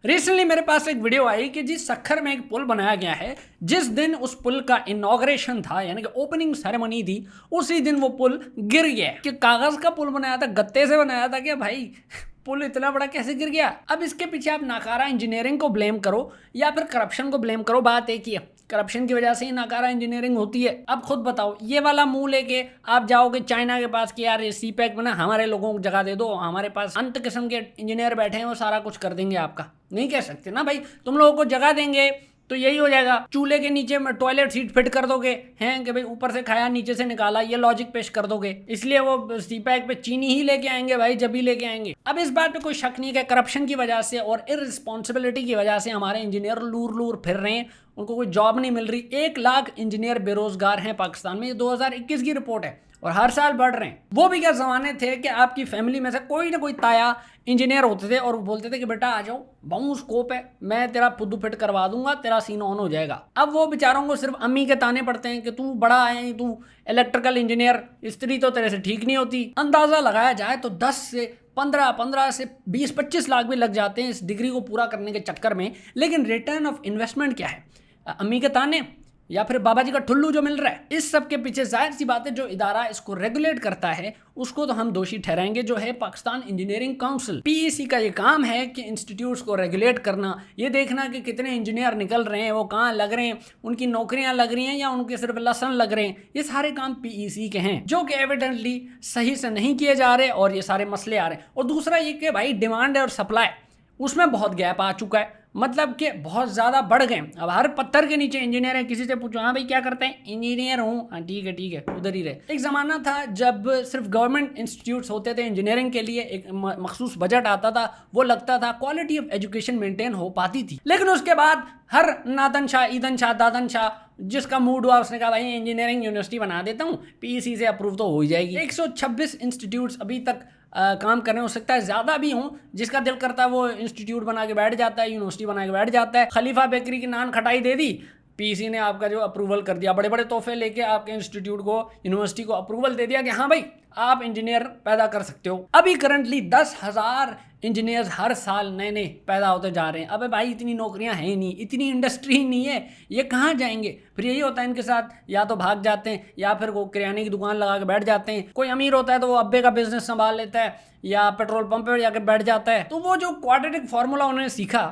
Recently मेरे पास एक video आई कि जी सखर में एक पुल बनाया गया है। जिस दिन उस पुल का इनॉग्रेशन था यानी कि ओपनिंग सेरेमनी थी, उसी दिन वो पुल गिर गया। कि कागज का पुल बनाया था, गत्ते से बनाया था क्या भाई? पुल इतना बड़ा कैसे गिर गया? अब इसके पीछे आप नाकारा इंजीनियरिंग को ब्लेम करो या फिर करप्शन को ब्लेम करो, बात एक ही है। करप्शन की वजह से ही नाकारा इंजीनियरिंग होती है। अब खुद बताओ, ये वाला मुंह लेके आप जाओगे चाइना के पास कि यार ये सीपैक में ना हमारे लोगों को जगह दे दो, हमारे पास अंत किस्म के इंजीनियर बैठे हैं, वो सारा कुछ कर देंगे आपका। नहीं कह सकते ना भाई, तुम लोगों को जगह देंगे तो यही हो जाएगा। चूल्हे के नीचे में टॉयलेट सीट फिट कर दोगे हैं कि भाई ऊपर से खाया नीचे से निकाला, ये लॉजिक पेश कर दोगे। इसलिए वो सीपैक पे चीनी ही लेके आएंगे भाई, जब भी लेके आएंगे। अब इस बात पे कोई शक नहीं है कि करप्शन की वजह से और इररिस्पॉन्सिबिलिटी की वजह से हमारे इंजीनियर लूर लूर फिर रहे हैं, उनको कोई जॉब नहीं मिल रही। 1 लाख इंजीनियर बेरोजगार हैं पाकिस्तान में, ये 2021 की रिपोर्ट है और हर साल बढ़ रहे हैं। वो भी क्या जमाने थे कि आपकी फैमिली में से कोई ना कोई ताया इंजीनियर होते थे और बोलते थे कि बेटा आ जाओ, बहुत स्कोप है, मैं तेरा फुद्दू फिट करवा दूंगा, तेरा सीन ऑन हो जाएगा। अब वो बेचारों को सिर्फ अम्मी के ताने पड़ते हैं कि तू बड़ा है, तू इलेक्ट्रिकल इंजीनियर, स्त्री तो तेरे से ठीक नहीं होती। अंदाजा लगाया जाए तो 10 से 15 से 20-25 लाख भी लग जाते हैं इस डिग्री को पूरा करने के चक्कर में। लेकिन रिटर्न ऑफ इन्वेस्टमेंट क्या है? अम्मी के ताने या फिर बाबा जी का ठुल्लू जो मिल रहा है। इस सब के पीछे जाहिर सी बात है जो इदारा इसको रेगुलेट करता है उसको तो हम दोषी ठहराएंगे, जो है पाकिस्तान इंजीनियरिंग काउंसिल। पीईसी का ये काम है कि इंस्टीट्यूट्स को रेगुलेट करना, ये देखना कि कितने इंजीनियर निकल रहे हैं, वो कहाँ लग रहे हैं, उनकी नौकरियां लग रही हैं या उनके सिर्फ लसन लग रहे हैं। ये सारे काम पीईसी के हैं जो कि एविडेंटली सही से नहीं किए जा रहे और ये सारे मसले आ रहे हैं। और दूसरा ये कि भाई डिमांड और सप्लाई उसमें बहुत गैप आ चुका है, मतलब कि बहुत ज़्यादा बढ़ गए। अब हर पत्थर के नीचे इंजीनियर है। किसी से पूछो हाँ भाई क्या करते हैं, इंजीनियर हूँ, हाँ ठीक है उधर ही रहे। एक ज़माना था जब सिर्फ गवर्नमेंट इंस्टीट्यूट्स होते थे इंजीनियरिंग के लिए, एक मखसूस बजट आता था, वो लगता था, क्वालिटी ऑफ एजुकेशन मेंटेन हो पाती थी। लेकिन उसके बाद हर नादन शाह, ईदन शाह, दादन शाह, जिसका मूड हुआ उसने कहा भाई इंजीनियरिंग यूनिवर्सिटी बना देता हूँ, पीईसी से अप्रूव तो हो ही जाएगी। 126 इंस्टीट्यूट्स अभी तक काम कर रहे हैं, हो सकता है ज़्यादा भी हों। जिसका दिल करता है वो इंस्टीट्यूट बना के बैठ जाता है, यूनिवर्सिटी बना के बैठ जाता है। खलीफा बेकरी की नान खटाई दे दी, पीसी ने आपका जो अप्रूवल कर दिया, बड़े बड़े तोहफे लेके आपके इंस्टीट्यूट को, यूनिवर्सिटी को अप्रूवल दे दिया कि हाँ भाई आप इंजीनियर पैदा कर सकते हो। अभी करंटली 10,000 इंजीनियर्स हर साल नए नए पैदा होते जा रहे हैं। अबे भाई इतनी नौकरियां हैं ही नहीं, इतनी इंडस्ट्री ही नहीं है, ये कहाँ जाएंगे? फिर यही होता है इनके साथ, या तो भाग जाते हैं या फिर वो किराने की दुकान लगा के बैठ जाते हैं। कोई अमीर होता है तो वो अब्बे का बिजनेस संभाल लेता है या पेट्रोल पंप पर जाकर बैठ जाता है। तो वो जो क्वाड्रेटिक फार्मूला उन्होंने सीखा,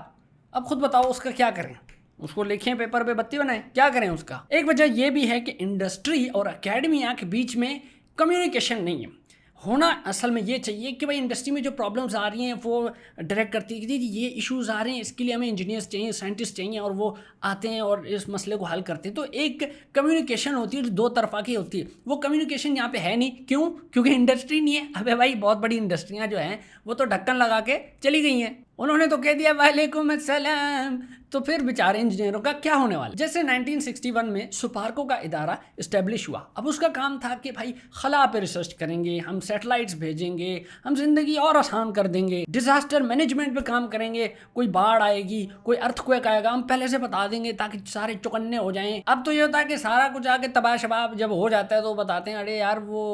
अब खुद बताओ उसका क्या करें? उसको लिखें पेपर पे, बत्ती बनाएं, क्या करें उसका? एक वजह यह भी है कि इंडस्ट्री और एकेडमिया के बीच में कम्युनिकेशन नहीं है। होना असल में ये चाहिए कि भाई इंडस्ट्री में जो प्रॉब्लम्स आ रही हैं वो डायरेक्ट करती है कि जी ये इश्यूज आ रहे हैं, इसके लिए हमें इंजीनियर्स चाहिए, साइंटिस्ट चाहिए, और वो आते हैं और इस मसले को हल करते हैं। तो एक कम्युनिकेशन होती है जो 2 तरफा की होती है, वो कम्युनिकेशन यहाँ पे है नहीं। क्यों? क्योंकि इंडस्ट्री नहीं है। अबे भाई बहुत बड़ी इंडस्ट्रियाँ जो हैं वो तो ढक्कन लगा के चली गई हैं, उन्होंने तो कह दिया वालेकुम अस्सलाम, तो फिर बेचारे इंजीनियरों का क्या होने वाला? जैसे 1961 में सुपार्को का इदारा इस्टेब्लिश हुआ। अब उसका काम था कि भाई खला पे रिसर्च करेंगे, हम सैटेलाइट्स भेजेंगे, हम जिंदगी और आसान कर देंगे, डिजास्टर मैनेजमेंट पे काम करेंगे, कोई बाढ़ आएगी, कोई अर्थक्वेक आएगा, हम पहले से बता देंगे ताकि सारे चौकन्ने हो जाएं। अब तो ये होता है कि सारा कुछ आके तबाह शबाब जब हो जाता है तो बताते हैं अरे यार वो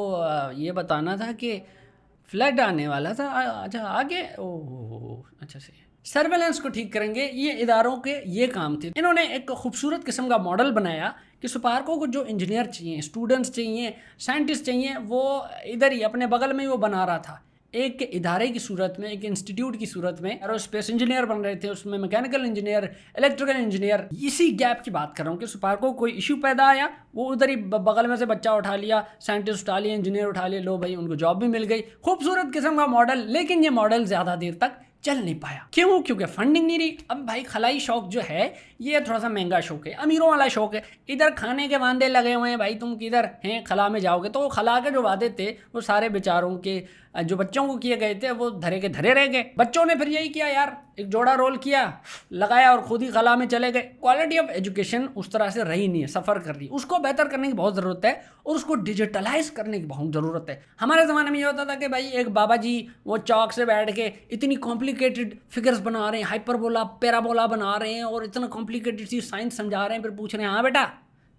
ये बताना था कि फ्लड आने वाला था, अच्छा आगे, ओह अच्छा से सर्वेलेंस को ठीक करेंगे। ये इदारों के ये काम थे। इन्होंने एक खूबसूरत किस्म का मॉडल बनाया कि सुपार्को को जो इंजीनियर चाहिए, स्टूडेंट्स चाहिए, साइंटिस्ट चाहिए, वो इधर ही अपने बगल में ही वो बना रहा था। एक इदारे की सूरत में, एक इंस्टीट्यूट की सूरत में एरोस्पेस इंजीनियर बन रहे थे, उसमें मैकेनिकल इंजीनियर, इलेक्ट्रिकल इंजीनियर। इसी गैप की बात कर रहा हूँ कि सुपार्को कोई इशू पैदा आया, वो उधर ही बगल में से बच्चा उठा लिया, साइंटिस्ट उठा लिया, इंजीनियर उठा लिया, लो भाई उनको जॉब भी मिल गई। खूबसूरत किस्म का मॉडल, लेकिन ये मॉडल ज़्यादा देर तक चल नहीं पाया। क्यों? क्योंकि फंडिंग नहीं रही। अब भाई खलाई शौक जो है ये थोड़ा सा महंगा शौक है, अमीरों वाला शौक है। इधर खाने के वादे लगे हुए हैं, भाई तुम किधर हैं, खला में जाओगे, तो खला के जो वादे थे वो सारे बेचारों के जो बच्चों को किए गए थे वो धरे के धरे रह गए। बच्चों ने फिर यही किया यार, एक जोड़ा रोल किया, लगाया और खुद ही खला में चले गए। क्वालिटी ऑफ एजुकेशन उस तरह से रही नहीं है, सफ़र कर रही। उसको बेहतर करने की बहुत ज़रूरत है और उसको डिजिटलाइज करने की बहुत ज़रूरत है। हमारे ज़माने में ये होता था कि भाई एक बाबा जी वो चौक से बैठ के इतनी कॉम्प्लिकेटेड फिगर्स बना रहे हैं, हाइपरबोला पैराबोला बना रहे हैं और इतना कॉम्प्लिकेटेड सी साइंस समझा रहे हैं, फिर पूछ रहे हैं हाँ बेटा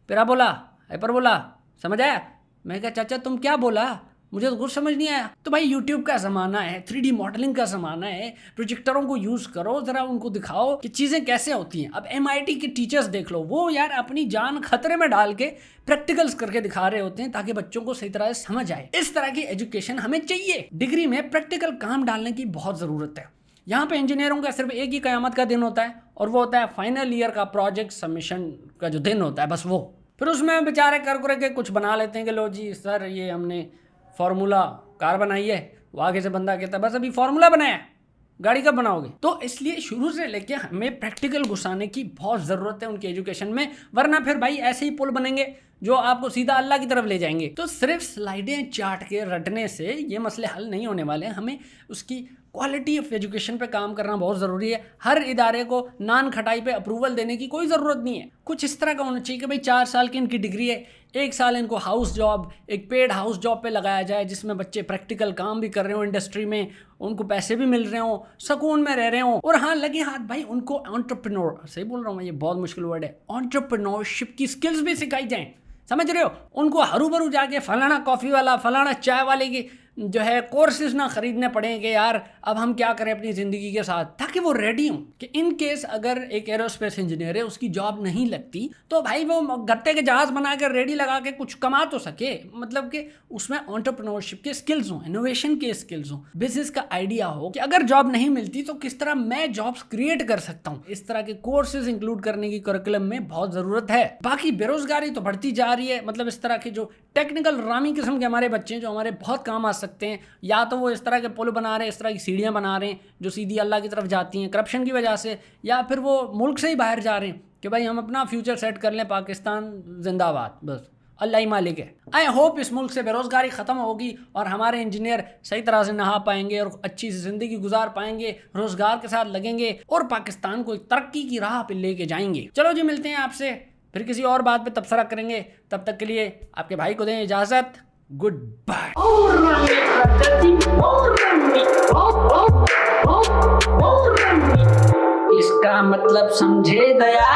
पैराबोला हाइपरबोला समझ आया? मैं कहा चाचा तुम क्या बोला? मुझे तो कुछ समझ नहीं आया। तो भाई यूट्यूब का ज़माना है, 3D मॉडलिंग का ज़माना है, प्रोजेक्टरों को यूज़ करो, ज़रा उनको दिखाओ कि चीज़ें कैसे होती हैं। अब MIT के टीचर्स देख लो, वो यार अपनी जान खतरे में डाल के प्रैक्टिकल्स करके दिखा रहे होते हैं ताकि बच्चों को सही तरह से समझ आए। इस तरह की एजुकेशन हमें चाहिए। डिग्री में प्रैक्टिकल काम डालने की बहुत ज़रूरत है। यहाँ पे इंजीनियरों का सिर्फ एक ही क़यामत का दिन होता है, और वो होता है फाइनल ईयर का प्रोजेक्ट सबमिशन का जो दिन होता है, बस वो। फिर उसमें बेचारे कर के कुछ बना लेते हैं कि लो जी सर ये हमने फार्मूला कार बनाई है। वो आगे से बंदा कहता है बस अभी फार्मूला बनाया, गाड़ी कब बनाओगे। तो इसलिए शुरू से लेके हमें प्रैक्टिकल घुसाने की बहुत ज़रूरत है उनकी एजुकेशन में, वरना फिर भाई ऐसे ही पुल बनेंगे जो आपको सीधा अल्लाह की तरफ ले जाएंगे। तो सिर्फ स्लाइडें चाट के रटने से ये मसले हल नहीं होने वाले हैं। हमें उसकी क्वालिटी ऑफ एजुकेशन पे काम करना बहुत ज़रूरी है। हर इदारे को नान खटाई पे अप्रूवल देने की कोई ज़रूरत नहीं है। कुछ इस तरह का होना चाहिए कि भाई 4 साल की इनकी डिग्री है, 1 साल इनको हाउस जॉब, एक पेड हाउस जॉब पे लगाया जाए जिसमें बच्चे प्रैक्टिकल काम भी कर रहे हो इंडस्ट्री में, उनको पैसे भी मिल रहे हो, सुकून में रह रहे हो, और हाँ लगे हाथ भाई उनको एंटरप्रेन्योर, सही बोल रहा हूँ मैं, ये बहुत मुश्किल वर्ड है, एंटरप्रेन्योरशिप की स्किल्स भी सिखाई जाएँ। समझ रहे हो, उनको हरू भरू जाके फलाना कॉफ़ी वाला, फलाना चाय वाले की जो है कोर्सेज ना खरीदने पड़ेंगे यार अब हम क्या करें अपनी ज़िंदगी के साथ, ताकि वो रेडी हों कि इन केस अगर एक एरोस्पेस इंजीनियर है उसकी जॉब नहीं लगती तो भाई वो गत्ते के जहाज़ बना कर रेडी लगा के कुछ कमा तो सके। मतलब कि उसमें एंटरप्रेन्योरशिप के स्किल्स हों, इनोवेशन के स्किल्स हों, बिजनेस का आइडिया हो कि अगर जॉब नहीं मिलती तो किस तरह मैं जॉब्स क्रिएट कर सकता हूँ। इस तरह के कोर्सेज इंक्लूड करने की करिकुलम में बहुत ज़रूरत है। बाकी बेरोजगारी तो बढ़ती जा रही है। मतलब इस तरह के जो टेक्निकल रामी किस्म के हमारे बच्चे हैं जो हमारे बहुत काम आ सकते हैं, या तो वो इस तरह के पुल बना रहे हैं, इस तरह की सीढ़ियाँ बना रहे हैं जो सीधी अल्लाह की तरफ जाती हैं करप्शन की वजह से, या फिर वो मुल्क से ही बाहर जा रहे हैं कि भाई हम अपना फ्यूचर सेट कर लें, पाकिस्तान जिंदाबाद, बस अल्लाह ही मालिक है। आई होप इस मुल्क से बेरोज़गारी ख़त्म होगी और हमारे इंजीनियर सही तरह से नहा पाएंगे और अच्छी सी ज़िंदगी गुजार पाएंगे, रोज़गार के साथ लगेंगे और पाकिस्तान को तरक्की की राह पे लेके जाएंगे। चलो जी, मिलते हैं आपसे फिर किसी और बात पे तबसरा करेंगे। तब तक के लिए आपके भाई को दें इजाज़त। Good bye. इसका मतलब समझे दया।